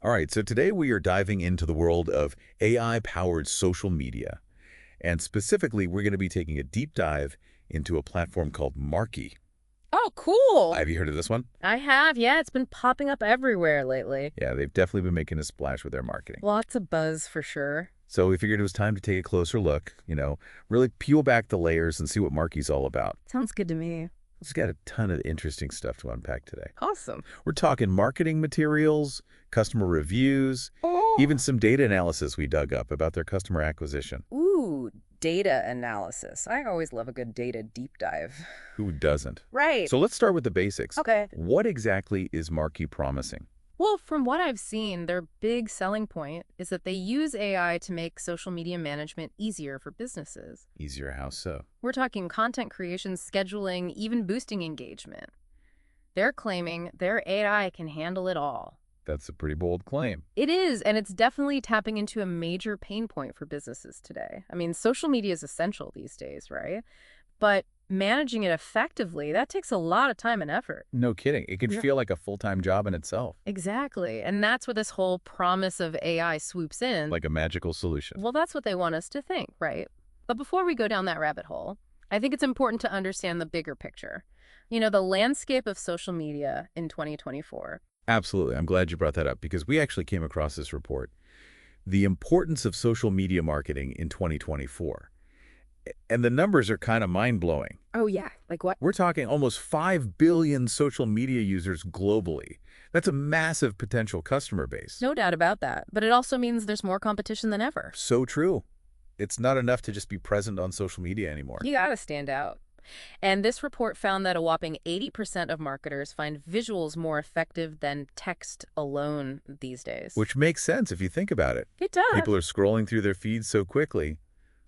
All right, so today we are diving into the world of AI-powered social media. And specifically, we're going to be taking a deep dive into a platform called Marky. Oh, cool. Have you heard of this one? I have, yeah. It's been popping up everywhere lately. Yeah, they've definitely been making a splash with their marketing. Lots of buzz for sure. So we figured it was time to take a closer look, really peel back the layers and see what Marky's all about. Sounds good to me. It's got a ton of interesting stuff to unpack today. Awesome. We're talking marketing materials, customer reviews, Oh. even some data analysis we dug up about their customer acquisition. Ooh, data analysis. I always love a good data deep dive. Who doesn't? Right. So let's start with the basics. Okay. What exactly is Marky promising? Well, from what I've seen, their big selling point is that they use AI to make social media management easier for businesses. Easier how so? We're talking content creation, scheduling, even boosting engagement. They're claiming their AI can handle it all. That's a pretty bold claim. It is, and it's definitely tapping into a major pain point for businesses today. I mean, social media is essential these days, right? But managing it effectively, that takes a lot of time and effort. No kidding. It could Yeah. feel like a full-time job in itself, Exactly. And that's where this whole promise of AI swoops in. like a magical solution. Well, that's what they want us to think, right? But before we go down that rabbit hole, I think it's important to understand the bigger picture. The landscape of social media in 2024. Absolutely. I'm glad you brought that up because we actually came across this report. The importance of social media marketing in 2024. And the numbers are kind of mind-blowing. Oh, yeah. Like what? We're talking almost 5 billion social media users globally. That's a massive potential customer base. No doubt about that. But it also means there's more competition than ever. So true. It's not enough to just be present on social media anymore. You gotta stand out. And this report found that a whopping 80% of marketers find visuals more effective than text alone these days. Which makes sense if you think about it. It does. People are scrolling through their feeds so quickly.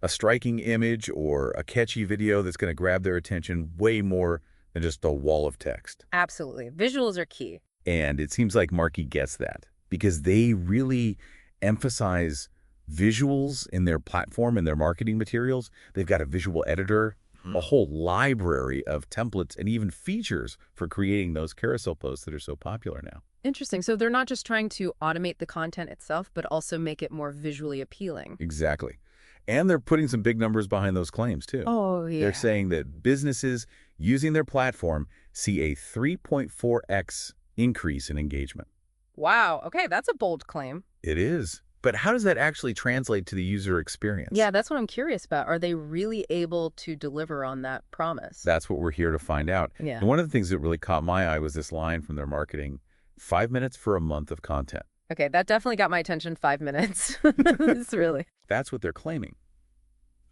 A striking image or a catchy video that's going to grab their attention way more than just a wall of text. Absolutely. Visuals are key. And it seems like Marky gets that because they really emphasize visuals in their platform and their marketing materials. They've got a visual editor, a whole library of templates and even features for creating those carousel posts that are so popular now. Interesting. So they're not just trying to automate the content itself, but also make it more visually appealing. Exactly. And they're putting some big numbers behind those claims, too. Oh, yeah. They're saying that businesses using their platform see a 3.4x increase in engagement. Wow. Okay, that's a bold claim. It is. But how does that actually translate to the user experience? Yeah, that's what I'm curious about. Are they really able to deliver on that promise? That's what we're here to find out. Yeah. And one of the things that really caught my eye was this line from their marketing, 5 minutes for a month of content. Okay, that definitely got my attention. 5 minutes. It's really. That's what they're claiming.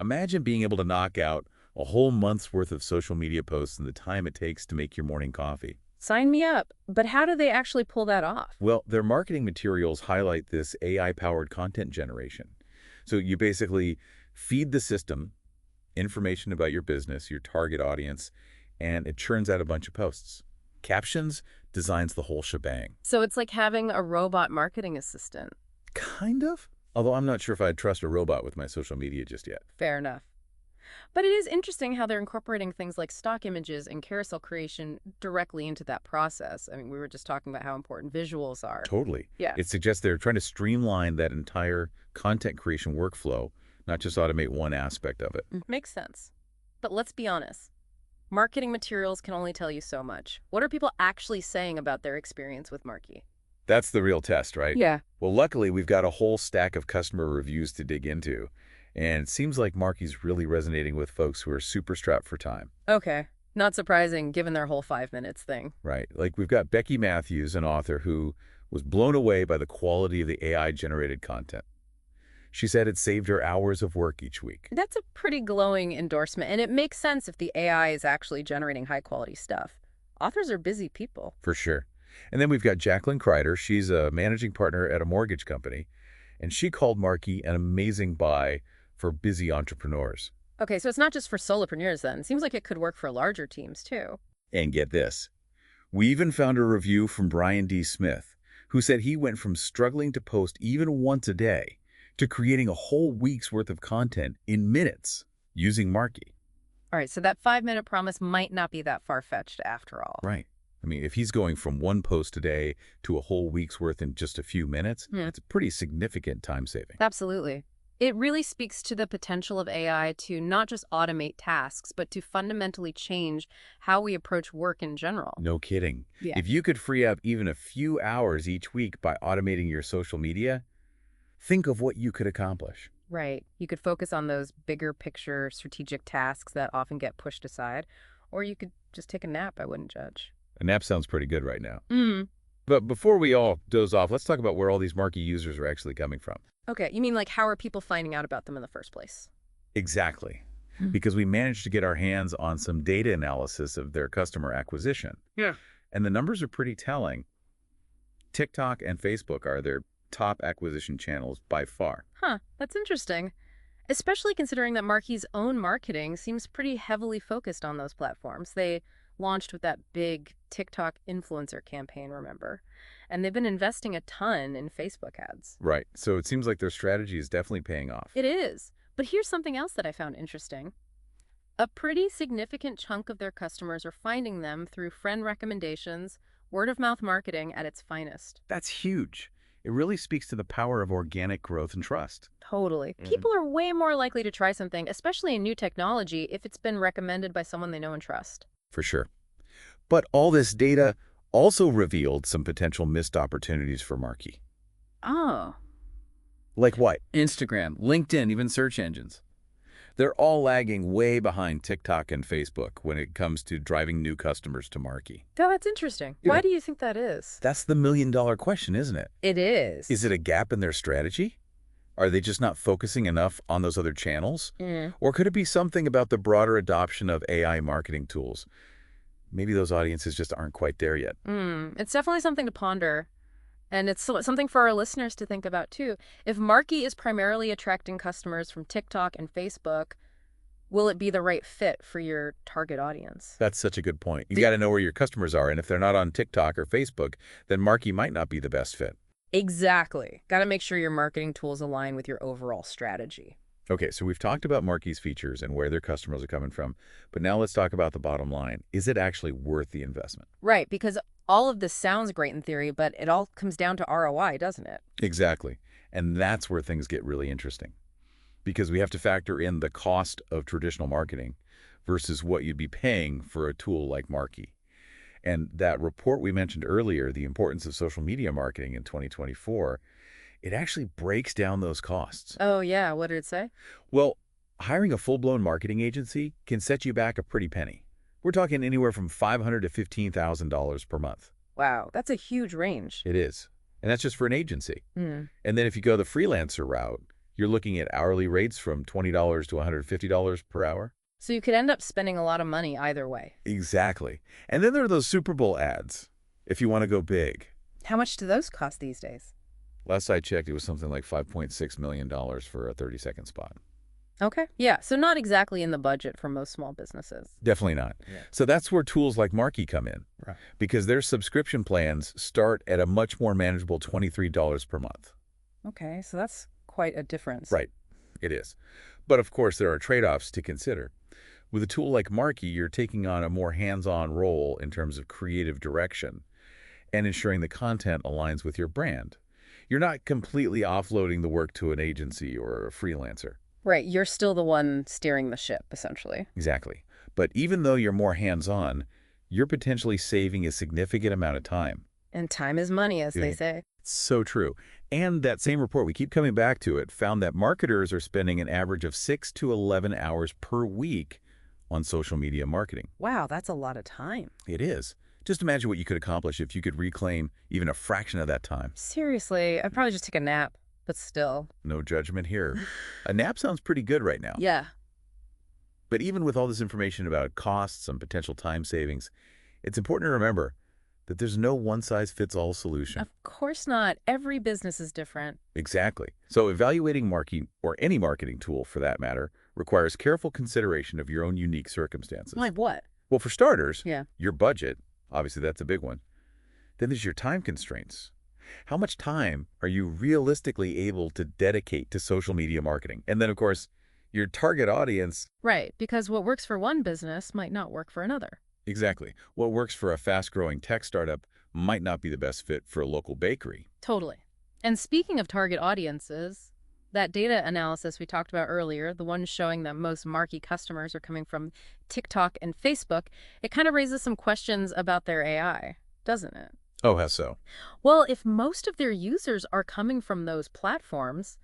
Imagine being able to knock out a whole month's worth of social media posts in the time it takes to make your morning coffee. Sign me up. But how do they actually pull that off? Well, their marketing materials highlight this AI-powered content generation. So you basically feed the system information about your business, your target audience, and it churns out a bunch of posts. Captions designs the whole shebang. So it's like having a robot marketing assistant. Kind of. Although I'm not sure if I'd trust a robot with my social media just yet. Fair enough. But it is interesting how they're incorporating things like stock images and carousel creation directly into that process. I mean, we were just talking about how important visuals are. Totally. Yeah. It suggests they're trying to streamline that entire content creation workflow, not just automate one aspect of it. Makes sense. But let's be honest. Marketing materials can only tell you so much. What are people actually saying about their experience with Marky? That's the real test, right? Yeah. Well, luckily, we've got a whole stack of customer reviews to dig into. And it seems like Marky's really resonating with folks who are super strapped for time. Okay. Not surprising, given their whole 5 minutes thing. Right. Like we've got Becky Matthews, an author who was blown away by the quality of the AI-generated content. She said it saved her hours of work each week. That's a pretty glowing endorsement, and it makes sense if the AI is actually generating high-quality stuff. Authors are busy people. For sure. And then we've got Jacqueline Kreider. She's a managing partner at a mortgage company, and she called Marky an amazing buy for busy entrepreneurs. Okay, so it's not just for solopreneurs then. It seems like it could work for larger teams too. And get this. We even found a review from Brian D. Smith, who said he went from struggling to post even once a day to creating a whole week's worth of content in minutes using Marky. All right, so that 5-minute promise might not be that far-fetched after all. Right. I mean, if he's going from one post a day to a whole week's worth in just a few minutes, Hmm. it's a pretty significant time saving. Absolutely. It really speaks to the potential of AI to not just automate tasks, but to fundamentally change how we approach work in general. No kidding. Yeah. If you could free up even a few hours each week by automating your social media, think of what you could accomplish. Right. You could focus on those bigger picture strategic tasks that often get pushed aside, or you could just take a nap. I wouldn't judge. A nap sounds pretty good right now. Mm. But before we all doze off, let's talk about where all these Marky users are actually coming from. Okay. You mean like how are people finding out about them in the first place? Exactly. Hmm. Because we managed to get our hands on some data analysis of their customer acquisition. Yeah. And the numbers are pretty telling. TikTok and Facebook are their top acquisition channels by far. Huh. That's interesting. Especially considering that Marky's own marketing seems pretty heavily focused on those platforms. They launched with that big TikTok influencer campaign, remember? And they've been investing a ton in Facebook ads. Right. So it seems like their strategy is definitely paying off. It is. But here's something else that I found interesting. A pretty significant chunk of their customers are finding them through friend recommendations, word of mouth marketing at its finest. That's huge. It really speaks to the power of organic growth and trust. Totally. People are way more likely to try something, especially in new technology, if it's been recommended by someone they know and trust. For sure. But all this data also revealed some potential missed opportunities for Marky. Oh. Like what? Instagram, LinkedIn, even search engines. They're all lagging way behind TikTok and Facebook when it comes to driving new customers to Marky. Oh, that's interesting. Yeah. Why do you think that is? That's the million-dollar question, isn't it? It is. Is it a gap in their strategy? Are they just not focusing enough on those other channels? Mm. Or could it be something about the broader adoption of AI marketing tools? Maybe those audiences just aren't quite there yet. It's definitely something to ponder. And it's something for our listeners to think about, too. If Marky is primarily attracting customers from TikTok and Facebook, will it be the right fit for your target audience? That's such a good point. You got to know where your customers are, and if they're not on TikTok or Facebook, then Marky might not be the best fit. Exactly. Got to make sure your marketing tools align with your overall strategy. Okay, so we've talked about Marky's features and where their customers are coming from, but now let's talk about the bottom line. Is it actually worth the investment? Right, because all of this sounds great in theory, but it all comes down to ROI, doesn't it? Exactly. And that's where things get really interesting, because we have to factor in the cost of traditional marketing versus what you'd be paying for a tool like Marky. And that report we mentioned earlier, the importance of social media marketing in 2024, it actually breaks down those costs. Oh, yeah. What did it say? Well, hiring a full-blown marketing agency can set you back a pretty penny. We're talking anywhere from $500 to $15,000 per month. Wow, that's a huge range. It is. And that's just for an agency. Hmm. And then if you go the freelancer route, you're looking at hourly rates from $20 to $150 per hour. So you could end up spending a lot of money either way. Exactly. And then there are those Super Bowl ads, if you want to go big. How much do those cost these days? Last I checked, it was something like $5.6 million for a 30-second spot. Okay. Yeah, so not exactly in the budget for most small businesses. Definitely not. Yeah. So that's where tools like Marky come in, Right. because their subscription plans start at a much more manageable $23 per month. Okay, so that's quite a difference. Right. It is. But of course, there are trade-offs to consider. With a tool like Marky, you're taking on a more hands-on role in terms of creative direction and ensuring the content aligns with your brand. You're not completely offloading the work to an agency or a freelancer. Right, you're still the one steering the ship, essentially. Exactly. But even though you're more hands-on, you're potentially saving a significant amount of time. And time is money, as they Yeah. say. So true. And that same report, we keep coming back to it, found that marketers are spending an average of 6 to 11 hours per week on social media marketing. Wow, that's a lot of time. It is. Just imagine what you could accomplish if you could reclaim even a fraction of that time. Seriously, I'd probably just take a nap, but still. No judgment here. A nap sounds pretty good right now. Yeah. But even with all this information about costs and potential time savings, it's important to remember that there's no one-size-fits-all solution. Of course not. Every business is different. Exactly. So evaluating Marky, or any marketing tool for that matter, requires careful consideration of your own unique circumstances. Like what? Well, for starters, Yeah. your budget, obviously that's a big one. Then there's your time constraints. How much time are you realistically able to dedicate to social media marketing? And then, of course, your target audience. Right, because what works for one business might not work for another. Exactly. What works for a fast-growing tech startup might not be the best fit for a local bakery. Totally. And speaking of target audiences, that data analysis we talked about earlier, the one showing that most Marky customers are coming from TikTok and Facebook, it kind of raises some questions about their AI, doesn't it? Oh, how so? Well, if most of their users are coming from those platforms,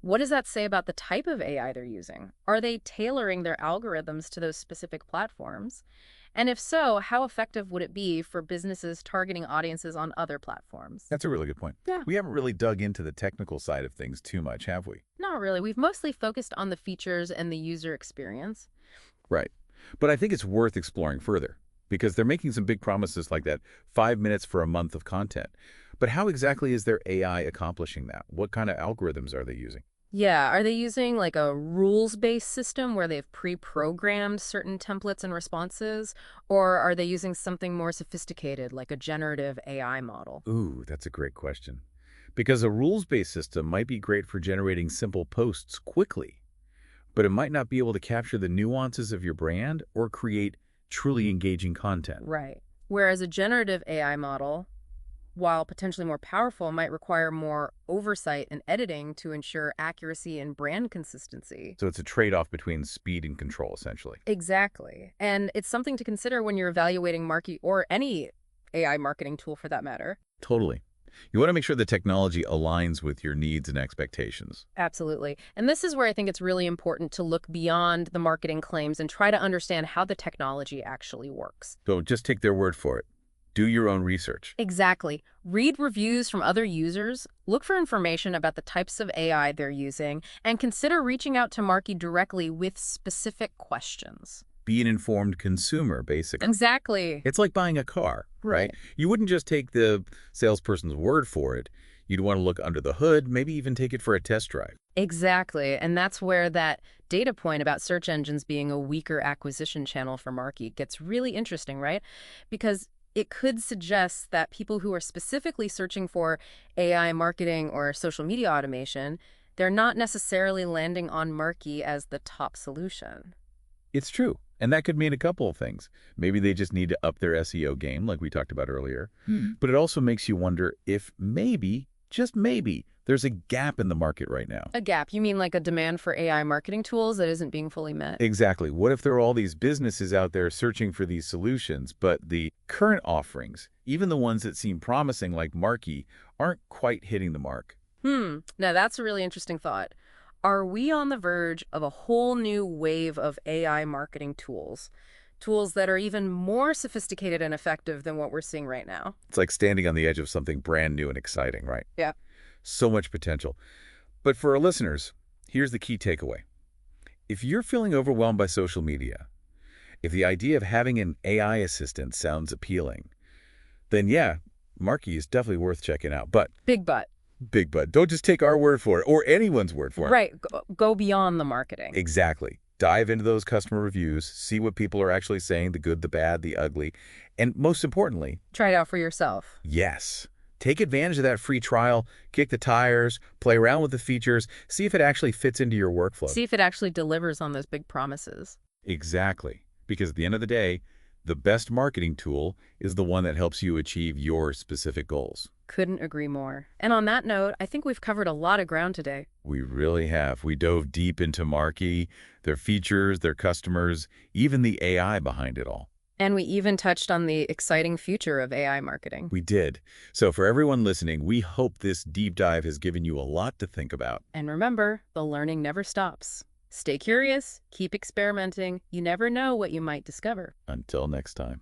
what does that say about the type of AI they're using? Are they tailoring their algorithms to those specific platforms? And if so, how effective would it be for businesses targeting audiences on other platforms? That's a really good point. Yeah. We haven't really dug into the technical side of things too much, have we? Not really. We've mostly focused on the features and the user experience. Right. But I think it's worth exploring further because they're making some big promises like that 5 minutes for a month of content. But how exactly is their AI accomplishing that? What kind of algorithms are they using? Yeah, are they using like a rules-based system where they've pre-programmed certain templates and responses? Or are they using something more sophisticated like a generative AI model? Ooh, that's a great question. Because a rules-based system might be great for generating simple posts quickly, but it might not be able to capture the nuances of your brand or create truly engaging content. Right. Whereas a generative AI model, while potentially more powerful, might require more oversight and editing to ensure accuracy and brand consistency. So it's a trade-off between speed and control, essentially. Exactly. And it's something to consider when you're evaluating Marky or any AI marketing tool for that matter. Totally. You want to make sure the technology aligns with your needs and expectations. Absolutely. And this is where I think it's really important to look beyond the marketing claims and try to understand how the technology actually works. So just take their word for it. Do your own research. Exactly. Read reviews from other users, look for information about the types of AI they're using, and consider reaching out to Marky directly with specific questions. Be an informed consumer, basically. Exactly. It's like buying a car, right? Right. You wouldn't just take the salesperson's word for it. You'd want to look under the hood, maybe even take it for a test drive. Exactly. And that's where that data point about search engines being a weaker acquisition channel for Marky gets really interesting, right? Because it could suggest that people who are specifically searching for AI marketing or social media automation, they're not necessarily landing on Marky as the top solution. It's true. And that could mean a couple of things. Maybe they just need to up their SEO game, like we talked about earlier. But it also makes you wonder if maybe, just maybe, there's a gap in the market right now. A gap? You mean like a demand for AI marketing tools that isn't being fully met? Exactly. What if there are all these businesses out there searching for these solutions, but the current offerings, even the ones that seem promising like Marky, aren't quite hitting the mark? Now that's a really interesting thought. Are we on the verge of a whole new wave of AI marketing tools? Tools that are even more sophisticated and effective than what we're seeing right now? It's like standing on the edge of something brand new and exciting, right? Yeah. So much potential. But for our listeners, here's the key takeaway. If you're feeling overwhelmed by social media, if the idea of having an AI assistant sounds appealing, then yeah, Marky is definitely worth checking out. But Big butt. big but don't just take our word for it or anyone's word for it. Right. Go beyond the marketing. Exactly. Dive into those customer reviews, see what people are actually saying, the good, the bad, the ugly, and most importantly, Try it out for yourself. yes, take advantage of that free trial, kick the tires, play around with the features, see if it actually fits into your workflow. See if it actually delivers on those big promises. Exactly. Because at the end of the day, the best marketing tool is the one that helps you achieve your specific goals. Couldn't agree more. And on that note, I think we've covered a lot of ground today. We really have. We dove deep into Marky, their features, their customers, even the AI behind it all. And we even touched on the exciting future of AI marketing. We did. So for everyone listening, we hope this deep dive has given you a lot to think about. And remember, the learning never stops. Stay curious, keep experimenting. You never know what you might discover. Until next time.